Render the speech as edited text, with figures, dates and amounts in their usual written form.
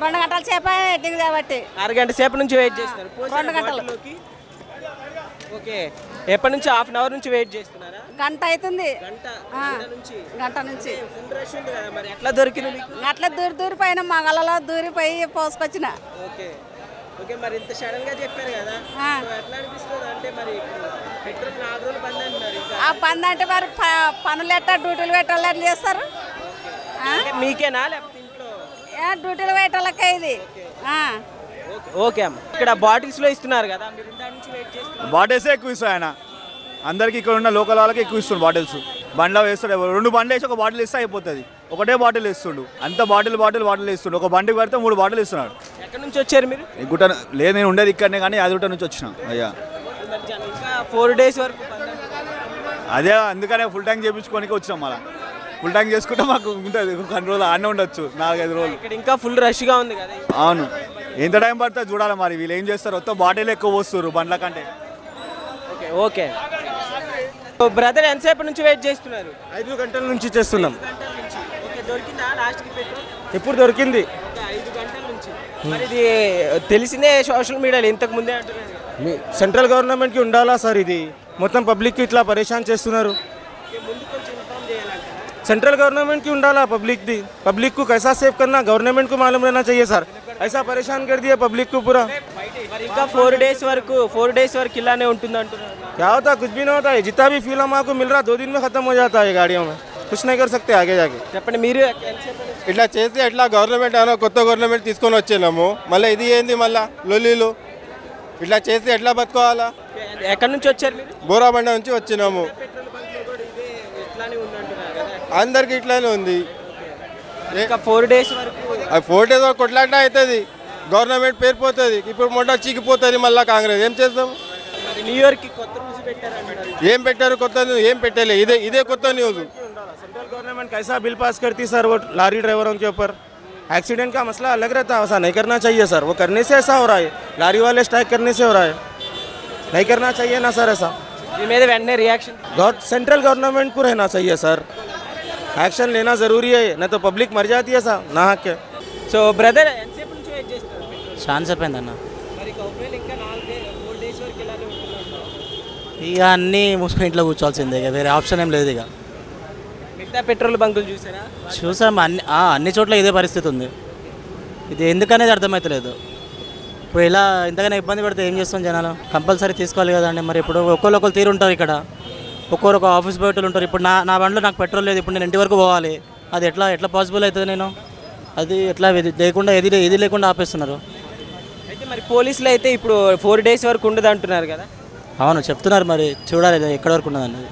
2 గంటల సేపు ఎడ్డింగ్ కాబట్టి అరగంట సేపు నుంచి వెయిట్ చేస్తున్నారు 2 గంటలు. ఓకే, ఎప్పటి నుంచి హాఫ్ అన్ అవర్ నుంచి వెయిట్ చేస్తున్నారా? గంట అవుతుంది. గంట నుంచి ఫుల్ రష్ ఉంది కదా, మరి ఎట్లా దొరికింది మీకు? అట్లా దూరిపోయిన మగలలో దూరిపోయి పోసుకొచ్చిన. ఓకే ఓకే, మరి ఇంత సడన్ గా చెప్పారు కదా, ఎట్లా అనిపిస్తుంది? అంటే మరి పెట్రోల్ 4 రోజులు బంద్ అంటున్నారు. ఆ బంద్ అంటే మరి పనులు ఎట్టా డ్యూటీలు పెట్టాలి ఎట్లా చేస్తారు? మీకేనా లేకపోతే ఇంట్లో? డ్యూటీలు పెట్టాలకే ఇది. ఓకే అమ్మ, ఇక్కడ బాటిల్స్ లో ఇస్తున్నారు కదా, మీరు ఇంత నుంచి వెయిట్ చేస్తున్నారు. బాటిల్స్ ఎక్కువ ఇస్తాడు ఆయన, అందరికి ఇక్కడ ఉన్న లోకల్ వాళ్ళకి ఎక్కువ ఇస్తుండు బాటిల్స్. బండ్లో వేస్తాడు, 2 బండ్లు వేసి ఒక బాటిల్ ఇస్తే అయిపోతుంది. ఒకటే బాటిల్ ఇస్తుండు, అంత బాటిల్ ఇస్తుండు. ఒక బండికి పడితే 3 బాటిల్ ఇస్తున్నాడు. ఎక్కడి నుంచి వచ్చారు మీరు? గుట్ట లేదు, నేను ఉండేది ఇక్కడనే కానీ యాదగుట్ట నుంచి వచ్చిన అయ్యా. ఇంకా 4 days వరకు అదే అందుకనే ఫుల్ ట్యాంక్ చేయించుకోనికి వచ్చినాం. మళ్ళీ ఫుల్ ట్యాంక్ చేసుకుంటే మాకు ఉంటుంది, కొన్ని రోజులు ఆడనే ఉండొచ్చు, 4-5 రోజులు. ఇక్కడ ఇంకా ఫుల్ రష్ గా ఉంది కదా. అవును, ఎంత టైం పడుతుంది చూడాలి. మరి వీళ్ళు ఏం చేస్తారు, మొత్తం బాటిల్ ఎక్కువ పోస్తారు బండ్ల కంటే. ఓకే ఓకే బ్రదర్, ఎంతసేపు నుంచి వెయిట్ చేస్తున్నారు? 5 గంటల నుంచి చేస్తున్నాం. ఓకే, దొరికిందా లాస్ట్ కి పెట్రోల్? ఎప్పుడు దొరికింది? 5 గంటల నుంచి. మరి ఇది తెలిసిందే సోషల్ మీడియాలో ఇంతకు ముందే అంటున్నారు. సెంట్రల్ గవర్నమెంట్కి ఉండాలా సార్? ఇది మొత్తం పబ్లిక్కి ఇట్లా పరేషాన్ చేస్తున్నారు. ముందు కొంచెం ఇన్ఫార్మ్ చేయాలంటారా? सेंट्रल गवर्नमेंट की उंडाला पब्लिक को कैसा सेव करना गवर्नमेंट को मालूम रहना चाहिए सर. ऐसा परेशान कर दिया पब्लिक को पूरा. ఇంకా 4 days వరకు ఇలానే ఉంటుంది అంటున్నారు. क्या होता, कुछ भी नहीं होता है. जितना भी फ्यूल हमारे को मिल रहा 2 दिन में खत्म हो जाता है गाड़ियों में. कुछ नहीं कर सकते आगे जाके. చెప్పండి మీరు. ఇట్లా చేస్తే ఎట్లా గవర్నమెంట్ అయినా కొత్త గవర్నమెంట్ తీసుకొని వచ్చేనాము, మళ్ళీ ఇది ఏంది మళ్ళీ లొల్లీలు. ఇట్లా చేస్తే ఎట్లా బతుకోవాలా? ఎక్కడి నుంచి వచ్చారు మీరు? బోరాబండ నుంచి వచ్చినాము. అందరికి ఇట్లానే ఉంది. ఇంకా 4 days వరకు 4 days వరకు కొట్లాట అవుతుంది, గవర్నమెంట్ పేరుపోతుంది. ఇప్పుడు మొట్ట చీకిపోతుంది మళ్ళీ కాంగ్రెస్. ఏం చేస్తాం? న్యూ ఇయర్ కి కొత్త రూల్స్ పెట్టారు. ఏం పెట్టారు? కొత్త ఏం పెట్టలే, ఇదే కొత్త న్యూస్. सेंट्रल गवर्नमेंट कैसा बिल पास करती सर वो लारी ड्राइवरों के ऊपर. एक्सीडेंट का मसला अलग रहता है, ऐसा नहीं करना चाहिए सर. वो करने से ऐसा हो रहा है, लारी वाले स्ट्राइक करने से हो रहा है. नहीं करना चाहिए ना सर ऐसा. దీని మీద వెంటనే రియాక్షన్ सेंट्रल गवर्नमेंट को रहना चाहिए सर. एक्शन लेना ज़रूरी है, नहीं तो पब्लिक मर जाती है सर ना हक के. సో బ్రదర్, ఎంతసేపు నుంచి వెయిట్ చేస్తారు? ఛాన్స్ అయిపోయిందన్న. మరి ఒకవేళ ఇంకా 4 days వరకు ఇలానే ఉంటుందంట. ఇక అన్నీ మూసుకొని ఇంట్లో కూర్చోవాల్సిందే, ఇక వేరే ఆప్షన్ ఏం లేదు. ఇక మిగతా పెట్రోల్ బంకులు చూసాం, అన్ని చోట్ల ఇదే పరిస్థితి ఉంది. ఇది ఎందుకనేది అర్థమవుతలేదు. ఇప్పుడు ఇలా ఇంతగానే ఇబ్బంది పడితే ఏం చేస్తాం జనాలు? కంపల్సరీ తీసుకోవాలి కదండి. మరి ఇప్పుడు ఒక్కొక్కరు తీరుంటారు, ఇక్కడ ఒక్కొక్క ఆఫీస్ బయటలు ఉంటారు. ఇప్పుడు నా బండిలో నాకు పెట్రోల్ లేదు, ఇప్పుడు నేను ఇంటి వరకు పోవాలి. అది ఎట్లా పాసిబుల్ అవుతుంది? నేను అది ఎట్లా లేకుండా ఏది లేకుండా ఆపేస్తున్నారు. అయితే మరి పోలీసులు అయితే ఇప్పుడు 4 days వరకు ఉండదు అంటున్నారు కదా. అవును చెప్తున్నారు, మరి చూడాలి ఎక్కడి వరకు ఉన్నది అన్నది.